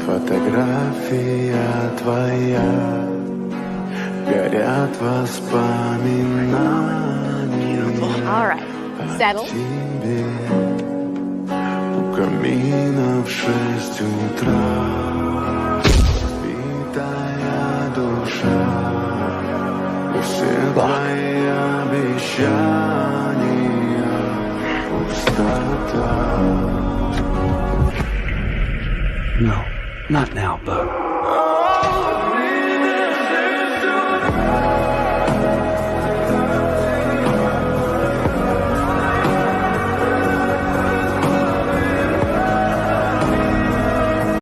Фотография твоя, горят воспоминания. All right. Settle. Тебе у камина в 6 утра. Битая душа, и все твои обещания пустота. No, not now, Buck.